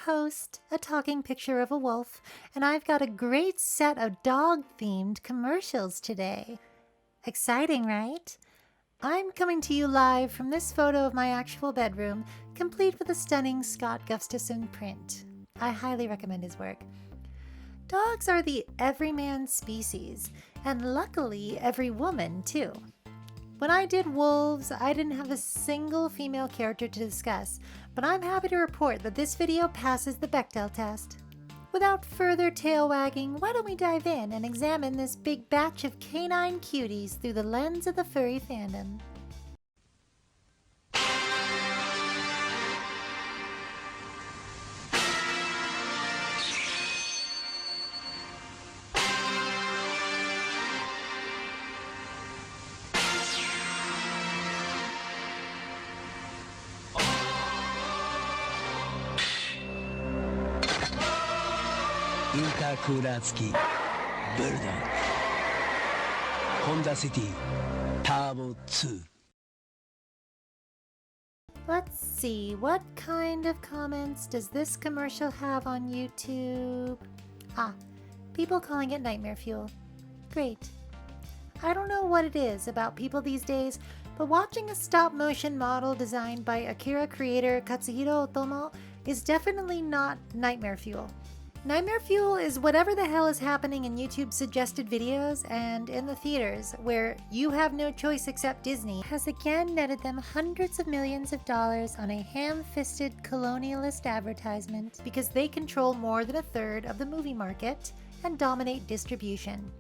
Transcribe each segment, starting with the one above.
host, a talking picture of a wolf, and I've got a great set of dog-themed commercials today. Exciting, right? I'm coming to you live from this photo of my actual bedroom, complete with a stunning Scott Gustafson print. I highly recommend his work. Dogs are the everyman species, and luckily every woman too. When I did wolves, I didn't have a single female character to discuss, but I'm happy to report that this video passes the Bechdel test. Without further tail wagging, why don't we dive in and examine this big batch of canine cuties through the lens of the furry fandom. Aristocrat, bulldog, Honda City, Turbo 2. Let's see, what kind of comments does this commercial have on YouTube? People calling it nightmare fuel. Great. I don't know what it is about people these days, but watching a stop-motion model designed by Akira creator Katsuhiro Otomo is definitely not nightmare fuel. Nightmare fuel is whatever the hell is happening in YouTube's suggested videos and in the theaters, where you have no choice except Disney has again netted them hundreds of millions of dollars on a ham-fisted colonialist advertisement because they control more than a third of the movie market and dominate distribution.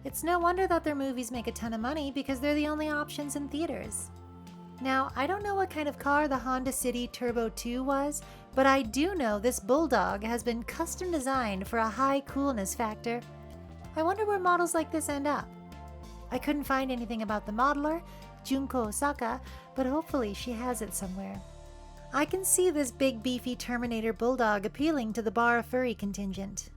It's no wonder that their movies make a ton of money because they're the only options in theaters. Now, I don't know what kind of car the Honda City Turbo 2 was, but I do know this bulldog has been custom designed for a high coolness factor. I wonder where models like this end up. I couldn't find anything about the modeler, Junko Osaka, but hopefully she has it somewhere. I can see this big beefy Terminator bulldog appealing to the bar furry contingent.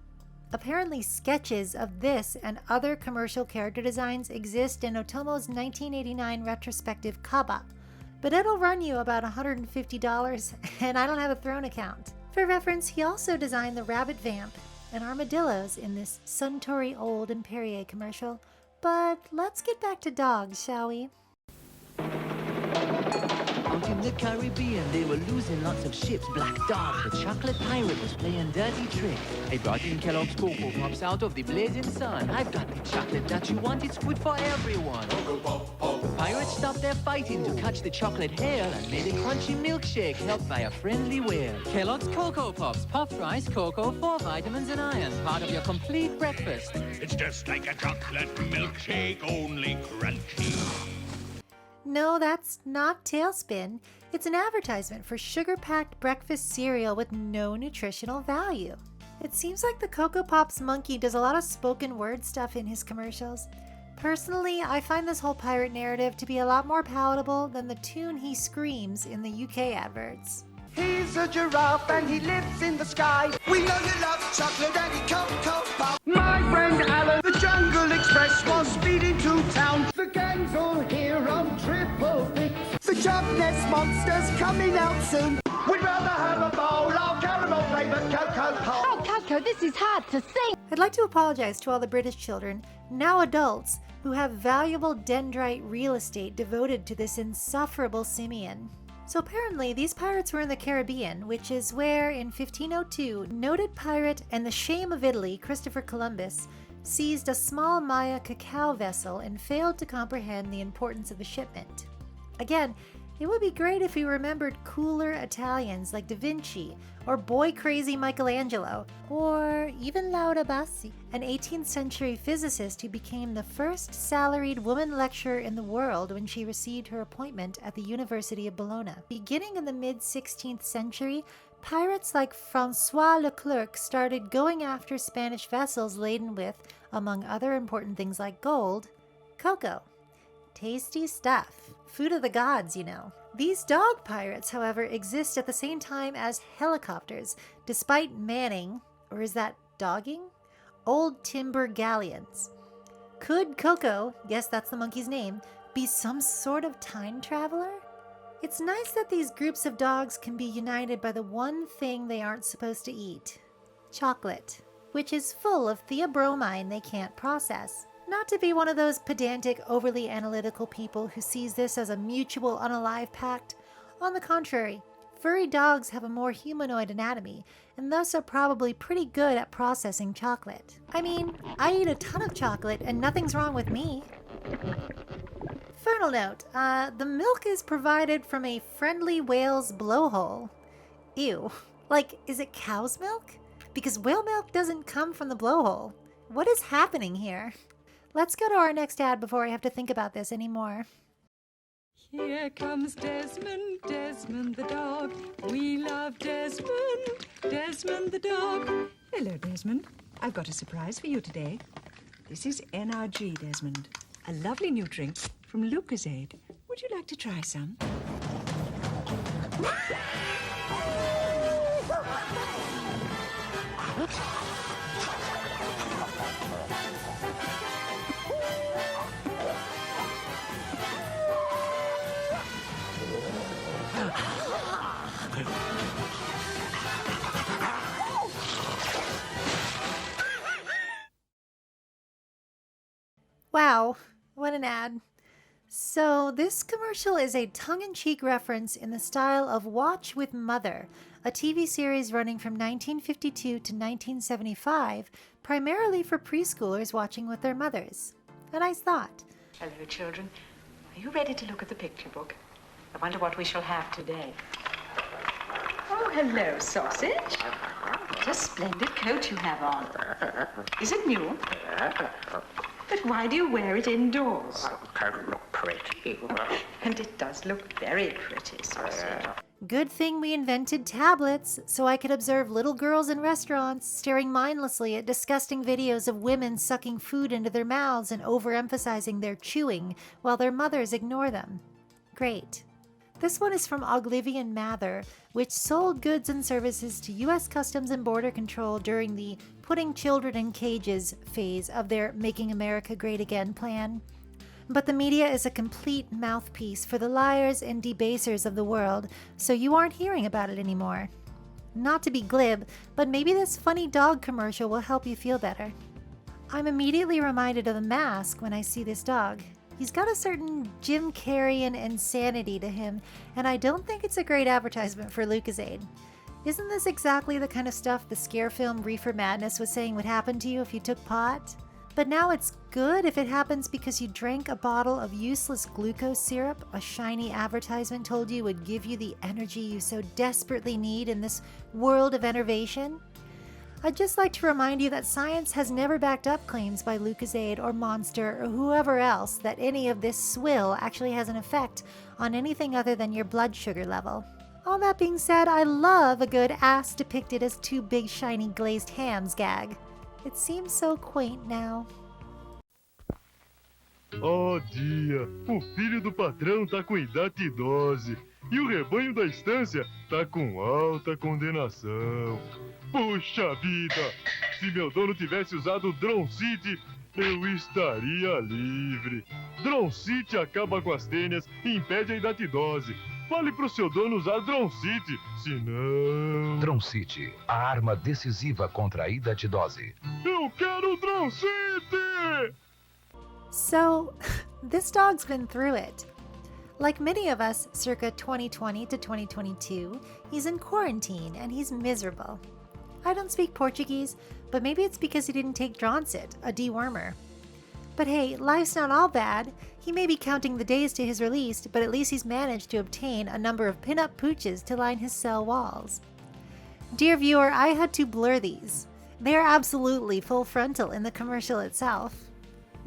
Apparently sketches of this and other commercial character designs exist in Otomo's 1989 retrospective Kaba, but it'll run you about $150, and I don't have a Throne account. For reference, he also designed the rabbit vamp and armadillos in this Suntory Old and Perrier commercial. But let's get back to dogs, shall we? Out in the Caribbean, they were losing lots of ships. Black Dog, the chocolate pirate, was playing dirty tricks. I brought in Kellogg's Cocoa Pops out of the blazing sun. I've got the chocolate that you want, it's good for everyone. The pirates stopped their fighting to catch the chocolate hail and made a crunchy milkshake helped by a friendly whale. Kellogg's Cocoa Pops, puffed rice, cocoa, 4 vitamins and iron, part of your complete breakfast. It's just like a chocolate milkshake, only crunchy. No, that's not Tailspin. It's an advertisement for sugar-packed breakfast cereal with no nutritional value. It seems like the Cocoa Pops monkey does a lot of spoken word stuff in his commercials. Personally, I find this whole pirate narrative to be a lot more palatable than the tune he screams in the UK adverts. He's a giraffe and he lives in the sky. We know you love chocolate and eat Cocoa Pop. My friend Alan, the Jungle Express was speeding to town. The gang's all here on Triple Fix. The Jobless Monster's coming out soon. We'd rather have a bowl of caramel-flavored Cocoa Pop. Oh, Coco, this is hard to sing. I'd like to apologize to all the British children, now adults, who have valuable dendrite real estate devoted to this insufferable simian. So apparently these pirates were in the Caribbean, which is where, in 1502, noted pirate and the shame of Italy, Christopher Columbus, seized a small Maya cacao vessel and failed to comprehend the importance of the shipment. Again, it would be great if we remembered cooler Italians like Da Vinci, or boy-crazy Michelangelo, or even Laura Bassi, an 18th century physicist who became the first salaried woman lecturer in the world when she received her appointment at the University of Bologna. Beginning in the mid-16th century, pirates like Francois Leclerc started going after Spanish vessels laden with, among other important things like gold, cocoa. Tasty stuff. Food of the gods, you know. These dog pirates, however, exist at the same time as helicopters, despite manning, or is that dogging? Old timber galleons. Could Coco, yes, that's the monkey's name, be some sort of time traveler? It's nice that these groups of dogs can be united by the one thing they aren't supposed to eat. Chocolate, which is full of theobromine they can't process. Not to be one of those pedantic, overly analytical people who sees this as a mutual unalive pact. On the contrary, furry dogs have a more humanoid anatomy, and thus are probably pretty good at processing chocolate. I mean, I eat a ton of chocolate and nothing's wrong with me. Final note, the milk is provided from a friendly whale's blowhole. Ew. Like, is it cow's milk? Because whale milk doesn't come from the blowhole. What is happening here? Let's go to our next ad before I have to think about this anymore. Here comes Desmond, Desmond the dog. We love Desmond, Desmond the dog. Hello, Desmond. I've got a surprise for you today. This is NRG, Desmond. A lovely new drink from Lucozade. Would you like to try some? Wow, what an ad. So this commercial is a tongue-in-cheek reference in the style of Watch with Mother, a TV series running from 1952 to 1975, primarily for preschoolers watching with their mothers. A nice thought. Hello, children. Are you ready to look at the picture book? I wonder what we shall have today. Oh, hello, sausage. What a splendid coat you have on. Is it new? But why do you wear it indoors? Pretty. And it does look very pretty, sausage. Good thing we invented tablets, so I could observe little girls in restaurants staring mindlessly at disgusting videos of women sucking food into their mouths and overemphasizing their chewing while their mothers ignore them. Great. This one is from Oglivian Mather, which sold goods and services to U.S. Customs and Border Control during the putting children in cages phase of their Making America Great Again plan. But the media is a complete mouthpiece for the liars and debasers of the world, so you aren't hearing about it anymore. Not to be glib, but maybe this funny dog commercial will help you feel better. I'm immediately reminded of The Mask when I see this dog. He's got a certain Jim Carreyan insanity to him, and I don't think it's a great advertisement for Lucozade. Isn't this exactly the kind of stuff the scare film Reefer Madness was saying would happen to you if you took pot? But now it's good if it happens because you drank a bottle of useless glucose syrup a shiny advertisement told you would give you the energy you so desperately need in this world of enervation? I'd just like to remind you that science has never backed up claims by Lucozade or Monster or whoever else that any of this swill actually has an effect on anything other than your blood sugar level. All that being said, I love a good ass depicted as two big shiny glazed hams gag. It seems so quaint now. Oh dia, o filho do patrão tá com idatidose e o rebanho da estância tá com alta condenação. Puxa vida, se meu dono tivesse usado o Drone City, eu estaria livre. Drone City acaba com as tênias e impede a idatidose. Fale pro seu dono usar Drone City, senão... Drone City, a arma decisiva contra a idatidose. Eu quero Drone City! So, this dog's been through it. Like many of us circa 2020 to 2022, he's in quarantine and he's miserable. I don't speak Portuguese, but maybe it's because he didn't take Droncit, a dewormer. But hey, life's not all bad. He may be counting the days to his release, but at least he's managed to obtain a number of pin-up pooches to line his cell walls. Dear viewer, I had to blur these. They are absolutely full frontal in the commercial itself.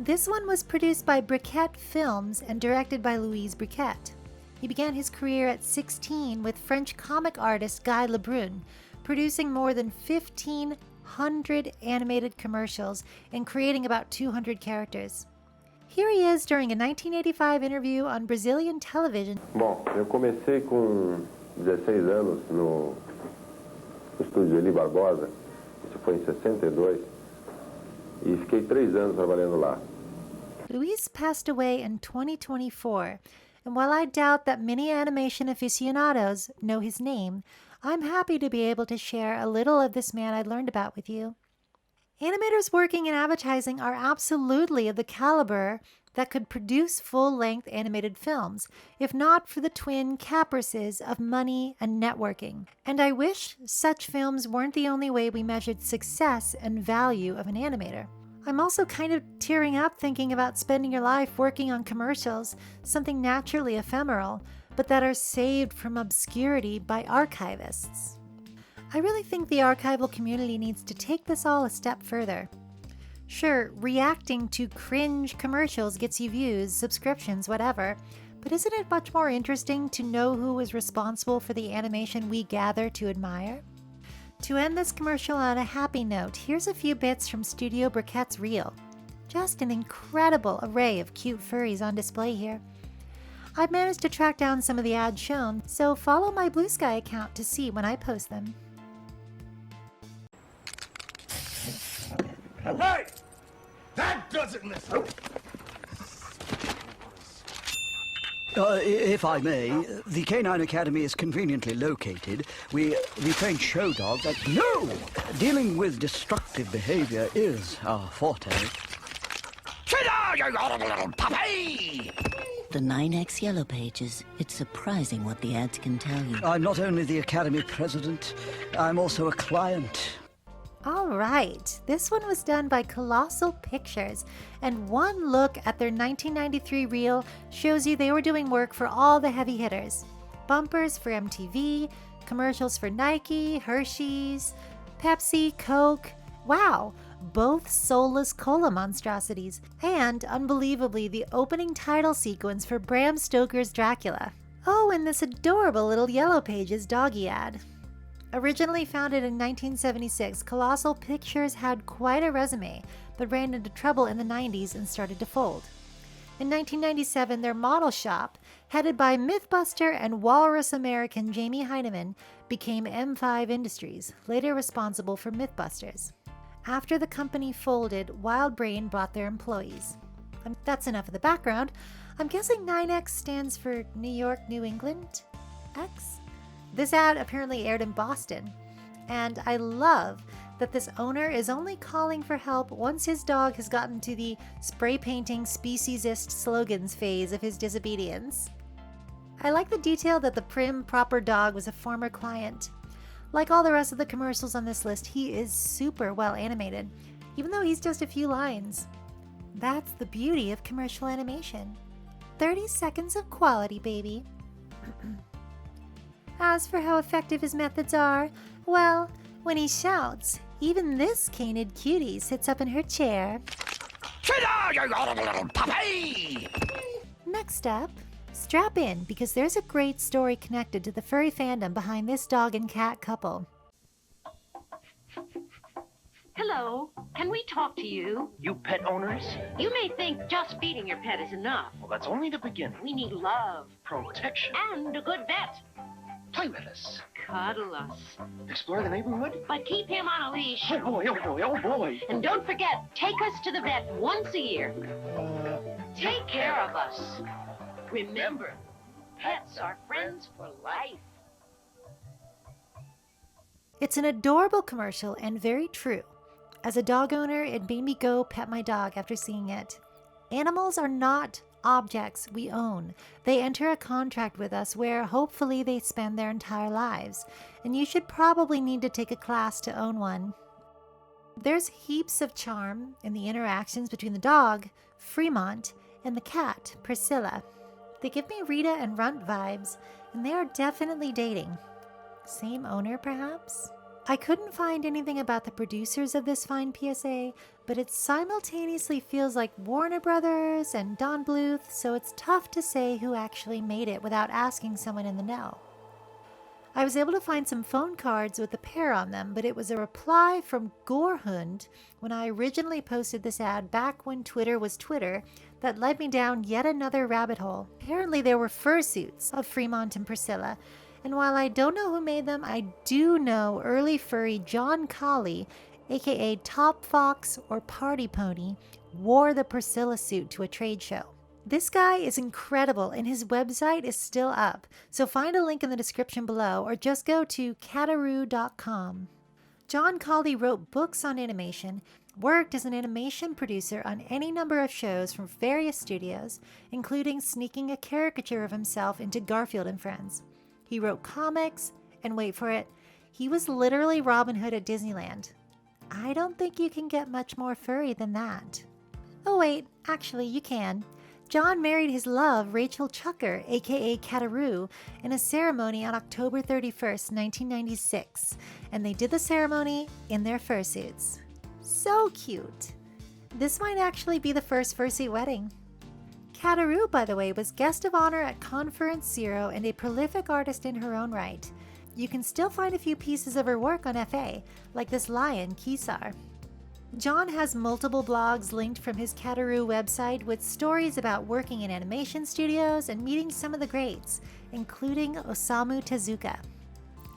This one was produced by Briquette Films and directed by Louise Briquette. He began his career at 16 with French comic artist Guy Lebrun, producing more than 1,500 animated commercials and creating about 200 characters. Here he is during a 1985 interview on Brazilian television. Bom, eu comecei com 16 anos no estúdio Eli Barbosa, isso foi em 62, e fiquei 3 anos trabalhando lá. Luis passed away in 2024, And while I doubt that many animation aficionados know his name, I'm happy to be able to share a little of this man I learned about with you. Animators working in advertising are absolutely of the caliber that could produce full-length animated films, if not for the twin caprices of money and networking. And I wish such films weren't the only way we measured success and value of an animator. I'm also kind of tearing up thinking about spending your life working on commercials, something naturally ephemeral, but that are saved from obscurity by archivists. I really think the archival community needs to take this all a step further. Sure, reacting to cringe commercials gets you views, subscriptions, whatever, but isn't it much more interesting to know who is responsible for the animation we gather to admire? To end this commercial on a happy note, here's a few bits from Studio Briquette's reel. Just an incredible array of cute furries on display here. I've managed to track down some of the ads shown, so follow my Blue Sky account to see when I post them. Hey! That doesn't miss. If I may, the Canine Academy is conveniently located. We train show dogs that... No! Dealing with destructive behavior is our forte. Sit down, you little puppy! The NYNEX Yellow Pages. It's surprising what the ads can tell you. I'm not only the Academy president, I'm also a client. All right, this one was done by Colossal Pictures, and one look at their 1993 reel shows you they were doing work for all the heavy hitters. Bumpers for MTV, commercials for Nike, Hershey's, Pepsi, Coke. Wow, both soulless cola monstrosities, and unbelievably the opening title sequence for Bram Stoker's Dracula. Oh, and this adorable little Yellow Pages doggy ad. Originally founded in 1976, Colossal Pictures had quite a resume, but ran into trouble in the 90s and started to fold. In 1997, their model shop, headed by Mythbuster and Walrus American Jamie Heineman, became M5 Industries, later responsible for Mythbusters. After the company folded, Wild Brain bought their employees. That's enough of the background. I'm guessing NYNEX stands for New York, New England? X? This ad apparently aired in Boston, and I love that this owner is only calling for help once his dog has gotten to the spray painting speciesist slogans phase of his disobedience. I like the detail that the prim, proper dog was a former client. Like all the rest of the commercials on this list, he is super well animated, even though he's just a few lines. That's the beauty of commercial animation. 30 seconds of quality, baby. As for how effective his methods are, well, when he shouts, even this canid cutie sits up in her chair. Sit down, you little puppy! Next up, strap in because there's a great story connected to the furry fandom behind this dog and cat couple. Hello, can we talk to you? You pet owners? You may think just feeding your pet is enough. Well, that's only the beginning. We need love. Protection. And a good vet. Play with us. Cuddle us. Explore the neighborhood. But keep him on a leash. Oh boy, oh boy, oh boy. And don't forget, take us to the vet once a year. Take care of us. Remember, pets are friends for life. It's an adorable commercial and very true. As a dog owner, it made me go pet my dog after seeing it. Animals are not objects we own. They enter a contract with us where hopefully they spend their entire lives, and you should probably need to take a class to own one. There's heaps of charm in the interactions between the dog, Fremont, and the cat, Priscilla. They give me Rita and Runt vibes, and they are definitely dating. Same owner, perhaps? I couldn't find anything about the producers of this fine PSA, but it simultaneously feels like Warner Brothers and Don Bluth, so it's tough to say who actually made it without asking someone in the know. I was able to find some phone cards with the pair on them, but it was a reply from Gorehund when I originally posted this ad back when Twitter was Twitter that led me down yet another rabbit hole. Apparently there were fursuits of Fremont and Priscilla, and while I don't know who made them, I do know early furry John Collie, aka Top Fox or Party Pony, wore the Priscilla suit to a trade show. This guy is incredible and his website is still up, so find a link in the description below or just go to cataroo.com. John Collie wrote books on animation, worked as an animation producer on any number of shows from various studios, including sneaking a caricature of himself into Garfield and Friends. He wrote comics, and wait for it, he was literally Robin Hood at Disneyland. I don't think you can get much more furry than that. Oh wait, actually you can. John married his love, Rachel Chucker, aka Cataroo, in a ceremony on October 31st, 1996, and they did the ceremony in their fursuits. So cute. This might actually be the first fursuit wedding. Cataroo, by the way, was guest of honor at Conference Zero and a prolific artist in her own right. You can still find a few pieces of her work on FA, like this lion, Kesar. John has multiple blogs linked from his Cataroo website with stories about working in animation studios and meeting some of the greats, including Osamu Tezuka.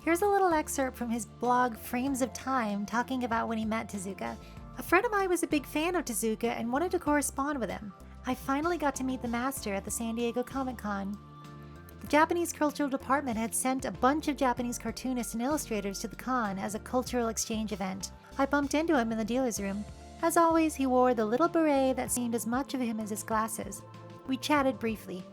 Here's a little excerpt from his blog Frames of Time talking about when he met Tezuka. A friend of mine was a big fan of Tezuka and wanted to correspond with him. I finally got to meet the master at the San Diego Comic-Con. The Japanese Cultural Department had sent a bunch of Japanese cartoonists and illustrators to the con as a cultural exchange event. I bumped into him in the dealer's room. As always, he wore the little beret that seemed as much of him as his glasses. We chatted briefly.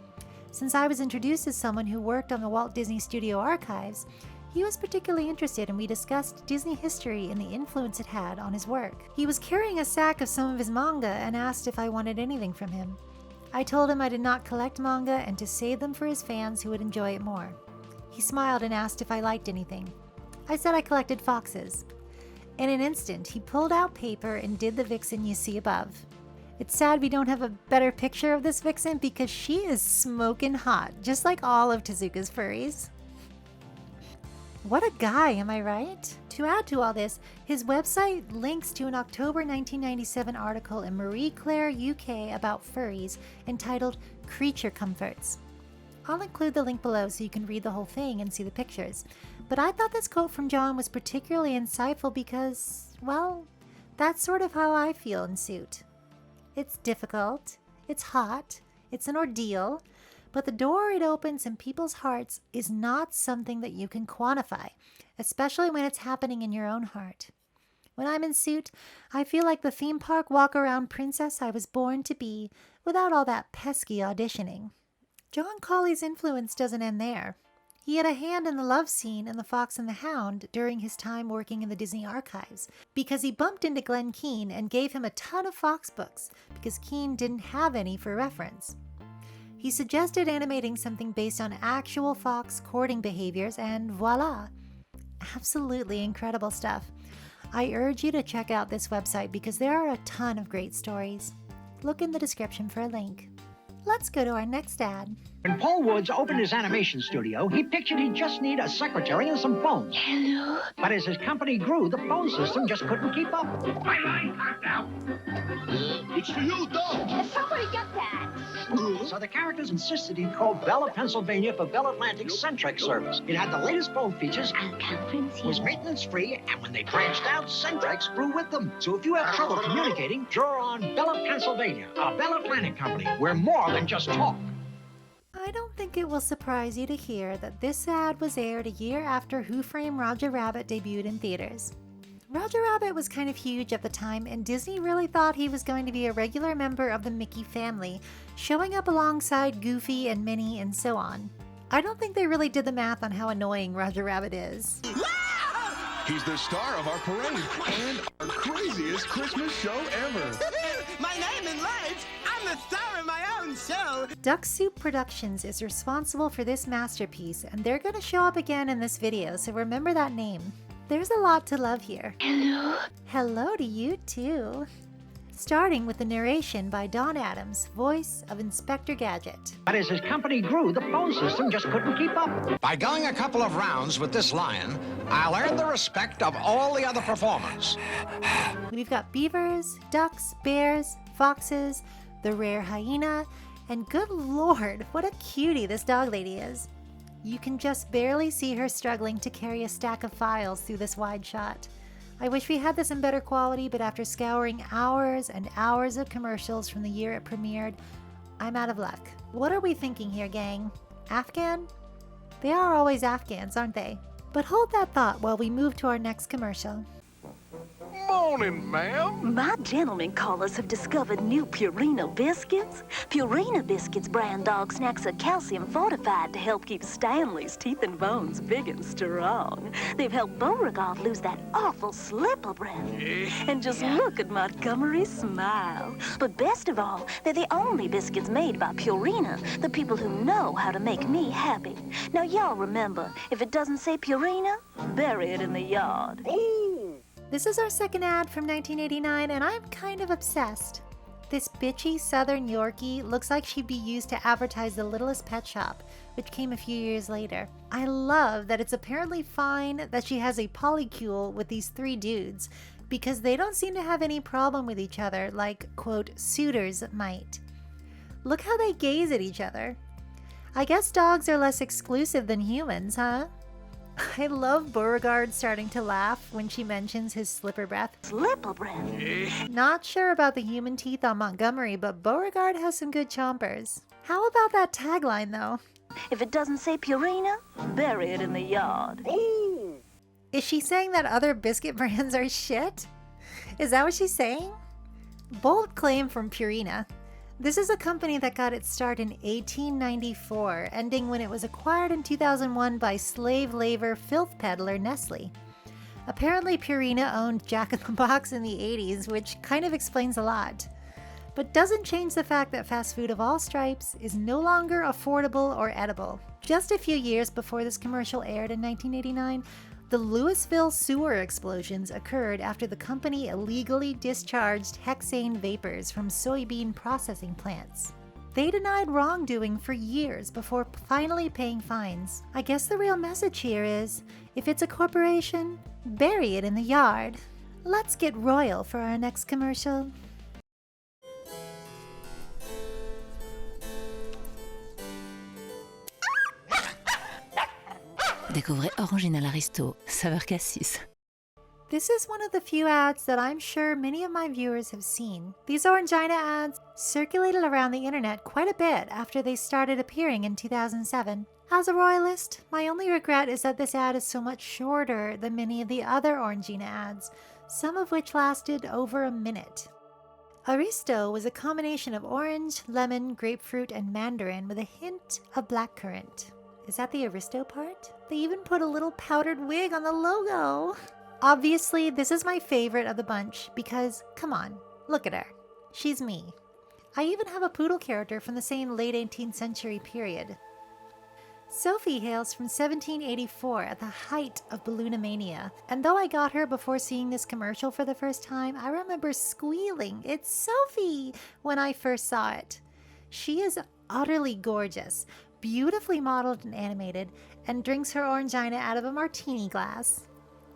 Since I was introduced as someone who worked on the Walt Disney Studio archives, he was particularly interested and we discussed Disney history and the influence it had on his work. He was carrying a sack of some of his manga and asked if I wanted anything from him. I told him I did not collect manga and to save them for his fans who would enjoy it more. He smiled and asked if I liked anything. I said I collected foxes. In an instant, he pulled out paper and did the vixen you see above. It's sad we don't have a better picture of this vixen because she is smoking hot, just like all of Tezuka's furries. What a guy, am I right? To add to all this, his website links to an October 1997 article in Marie Claire UK about furries entitled Creature Comforts. I'll include the link below so you can read the whole thing and see the pictures. But I thought this quote from John was particularly insightful because, well, that's sort of how I feel in suit. It's difficult, it's hot, it's an ordeal, but the door it opens in people's hearts is not something that you can quantify, especially when it's happening in your own heart. When I'm in suit, I feel like the theme park walk-around princess I was born to be without all that pesky auditioning. John Collie's influence doesn't end there. He had a hand in the love scene in The Fox and the Hound during his time working in the Disney archives because he bumped into Glenn Keane and gave him a ton of Fox books because Keane didn't have any for reference. He suggested animating something based on actual fox courting behaviors and voila! Absolutely incredible stuff. I urge you to check out this website because there are a ton of great stories. Look in the description for a link. Let's go to our next ad. When Paul Woods opened his animation studio, he pictured he'd just need a secretary and some phones. Hello? But as his company grew, the phone system just couldn't keep up. My line popped out. It's for you, dog. Somebody get that. So the characters insisted he'd call Bella, Pennsylvania for Bell Atlantic's Centrex service. It had the latest phone features, was maintenance-free, and when they branched out, Centrex grew with them. So if you have trouble communicating, draw on Bella, Pennsylvania, a Bell Atlantic company. We're more than just talk. I don't think it will surprise you to hear that this ad was aired a year after Who Framed Roger Rabbit debuted in theaters. Roger Rabbit was kind of huge at the time, and Disney really thought he was going to be a regular member of the Mickey family, showing up alongside Goofy and Minnie and so on. I don't think they really did the math on how annoying Roger Rabbit is. He's the star of our parade and our craziest Christmas show ever. My name in lights, I'm the star of my own show. Duck Soup Productions is responsible for this masterpiece, and they're going to show up again in this video, so remember that name. There's a lot to love here. Hello? Hello to you too. Starting with the narration by Don Adams, voice of Inspector Gadget. But as his company grew, the phone system just couldn't keep up. By going a couple of rounds with this lion, I'll earn the respect of all the other performers. We've got beavers, ducks, bears, foxes, the rare hyena, and good lord, what a cutie this dog lady is. You can just barely see her struggling to carry a stack of files through this wide shot. I wish we had this in better quality, but after scouring hours and hours of commercials from the year it premiered, I'm out of luck. What are we thinking here, gang? Afghan? They are always Afghans, aren't they? But hold that thought while we move to our next commercial. Morning, ma'am. My gentlemen callers have discovered new Purina biscuits. Purina biscuits brand dog snacks are calcium fortified to help keep Stanley's teeth and bones big and strong. They've helped Beauregard lose that awful slipper breath. And just look at Montgomery's smile. But best of all, they're the only biscuits made by Purina, the people who know how to make me happy. Now y'all remember, if it doesn't say Purina, bury it in the yard. This is our second ad from 1989, and I'm kind of obsessed. This bitchy Southern Yorkie looks like she'd be used to advertise the Littlest Pet Shop, which came a few years later. I love that it's apparently fine that she has a polycule with these three dudes, because they don't seem to have any problem with each other like, quote, suitors might. Look how they gaze at each other. I guess dogs are less exclusive than humans, huh? I love Beauregard starting to laugh when she mentions his slipper breath. Slipper breath? Not sure about the human teeth on Montgomery, but Beauregard has some good chompers. How about that tagline, though? If it doesn't say Purina, bury it in the yard. Is she saying that other biscuit brands are shit? Is that what she's saying? Bold claim from Purina. This is a company that got its start in 1894, ending when it was acquired in 2001 by slave labor filth peddler Nestle. Apparently Purina owned Jack in the Box in the 80s, which kind of explains a lot. But doesn't change the fact that fast food of all stripes is no longer affordable or edible. Just a few years before this commercial aired in 1989, the Louisville Sewer Explosions occurred after the company illegally discharged hexane vapors from soybean processing plants. They denied wrongdoing for years before finally paying fines. I guess the real message here is, if it's a corporation, bury it in the yard. Let's get royal for our next commercial. Découvrez Orangina l'aristo, saveur cassis. This is one of the few ads that I'm sure many of my viewers have seen. These Orangina ads circulated around the internet quite a bit after they started appearing in 2007. As a royalist, my only regret is that this ad is so much shorter than many of the other Orangina ads, some of which lasted over a minute. Aristo was a combination of orange, lemon, grapefruit, and mandarin with a hint of blackcurrant. Is that the Aristo part? They even put a little powdered wig on the logo. Obviously, this is my favorite of the bunch because, come on, look at her. She's me. I even have a poodle character from the same late 18th century period. Sophie hails from 1784 at the height of balloonomania, and though I got her before seeing this commercial for the first time, I remember squealing, "It's Sophie!" when I first saw it. She is utterly gorgeous, beautifully modeled and animated, and drinks her Orangina out of a martini glass.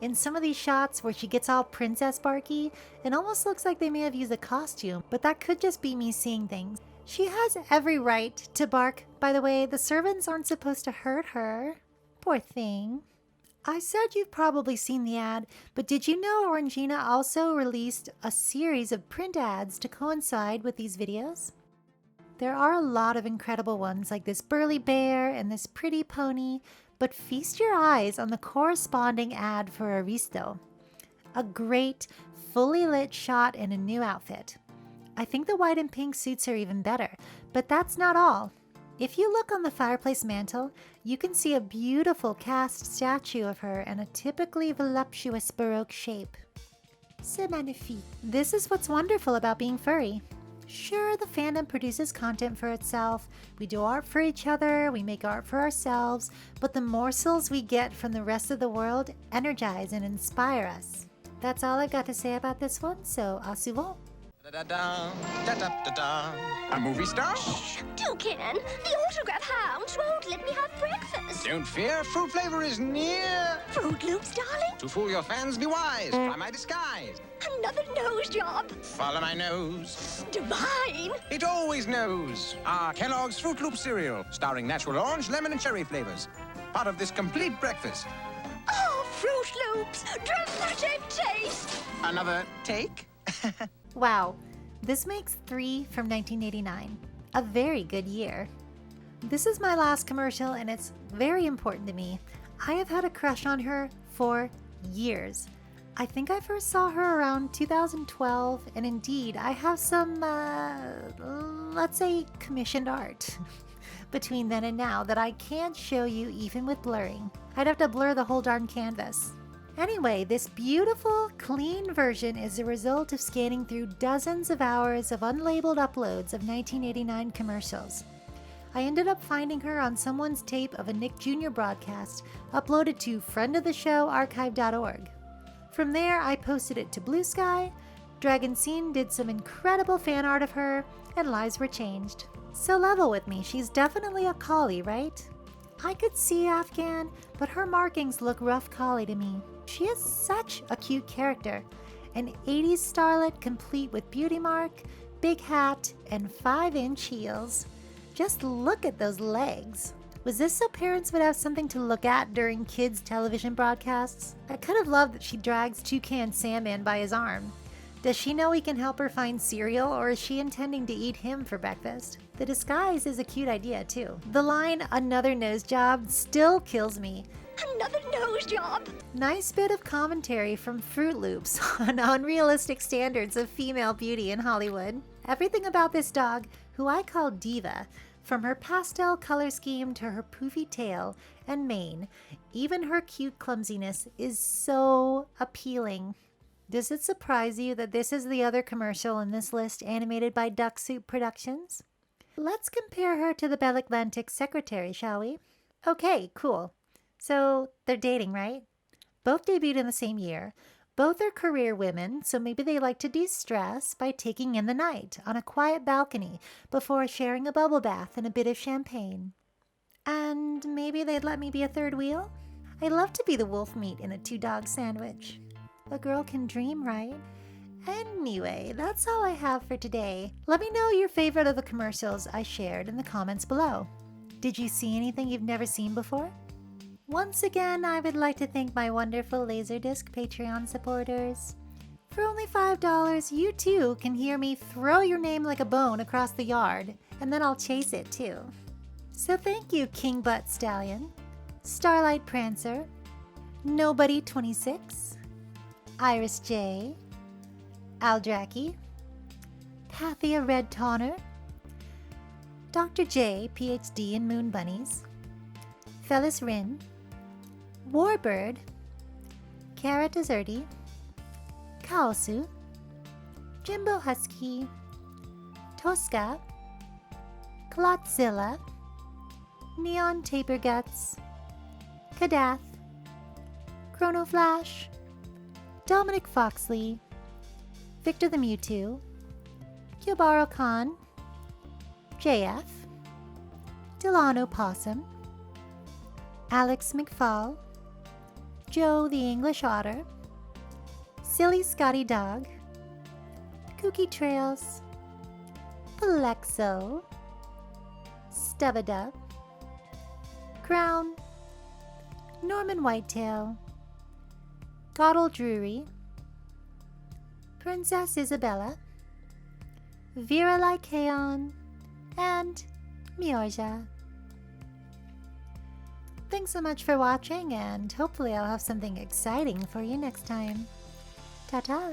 In some of these shots where she gets all princess barky, it almost looks like they may have used a costume, but that could just be me seeing things. She has every right to bark. By the way, the servants aren't supposed to hurt her. Poor thing. I said you've probably seen the ad, but did you know Orangina also released a series of print ads to coincide with these videos? There are a lot of incredible ones like this burly bear and this pretty pony, but feast your eyes on the corresponding ad for Aristo. A great, fully lit shot in a new outfit. I think the white and pink suits her even better, but that's not all. If you look on the fireplace mantle, you can see a beautiful cast statue of her in a typically voluptuous Baroque shape. C'est magnifique. This is what's wonderful about being furry. Sure, the fandom produces content for itself, we do art for each other, we make art for ourselves, but the morsels we get from the rest of the world energize and inspire us. That's all I've got to say about this one, so au suivant. A movie star? Toucan, the autograph hounds won't let me have breakfast. Don't fear, fruit flavor is near. Froot Loops, darling. To fool your fans, be wise. Try my disguise. Another nose job. Follow my nose. Divine. It always knows. Our Kellogg's Froot Loop cereal, starring natural orange, lemon, and cherry flavors. Part of this complete breakfast. Oh, Froot Loops, dramatic taste. Another take? Wow, this makes 3 from 1989. a very good year. This is my last commercial and it's very important to me. I have had a crush on her for years. I think I first saw her around 2012, and indeed, I have some, let's say, commissioned art between then and now that I can't show you even with blurring. I'd have to blur the whole darn canvas. Anyway, this beautiful, clean version is a result of scanning through dozens of hours of unlabeled uploads of 1989 commercials. I ended up finding her on someone's tape of a Nick Jr. broadcast uploaded to friendoftheshowarchive.org. From there, I posted it to Blue Sky, Dragon Scene did some incredible fan art of her, and lives were changed. So level with me, she's definitely a collie, right? I could see Afghan, but her markings look rough collie to me. She is such a cute character. An 80s starlet complete with beauty mark, big hat, and 5-inch heels. Just look at those legs. Was this so parents would have something to look at during kids' television broadcasts? I could have loved that she drags Toucan Sam in by his arm. Does she know he can help her find cereal, or is she intending to eat him for breakfast? The disguise is a cute idea, too. The line, "another nose job," still kills me. Another nose job! Nice bit of commentary from Froot Loops on unrealistic standards of female beauty in Hollywood. Everything about this dog, who I call Diva, from her pastel color scheme to her poofy tail and mane, even her cute clumsiness is so appealing. Does it surprise you that this is the other commercial in this list animated by Duck Soup Productions? Let's compare her to the Bell Atlantic secretary, shall we? Okay, cool. So they're dating, right? Both debuted in the same year. Both are career women, so maybe they like to de-stress by taking in the night on a quiet balcony before sharing a bubble bath and a bit of champagne. And maybe they'd let me be a third wheel? I love to be the wolf meat in a 2-dog sandwich. A girl can dream, right? Anyway, that's all I have for today. Let me know your favorite of the commercials I shared in the comments below. Did you see anything you've never seen before? Once again, I would like to thank my wonderful Laserdisc Patreon supporters. For only $5, you too can hear me throw your name like a bone across the yard, and then I'll chase it too. So thank you, King Butt Stallion, Starlight Prancer, Nobody 26, Iris J, Aldraki, Pathia Red Tonner, Dr. J, PhD in Moon Bunnies, Phyllis Rin, Warbird, Cara Deserti, Kaosu, Jimbo Husky, Tosca, Clotzilla, Neon Taper Guts, Kadath, Chrono Flash, Dominic Foxley, Victor the Mewtwo, Kyobaro Khan, JF, Delano Possum, Alex McFall, Joe the English Otter, Silly Scotty Dog, Kooky Trails, Plexo, Stubadub, Crown, Norman Whitetail, Goddle Drury, Princess Isabella, Vera Lycaon, and Miorja. Thanks so much for watching, and hopefully I'll have something exciting for you next time. Ta-ta!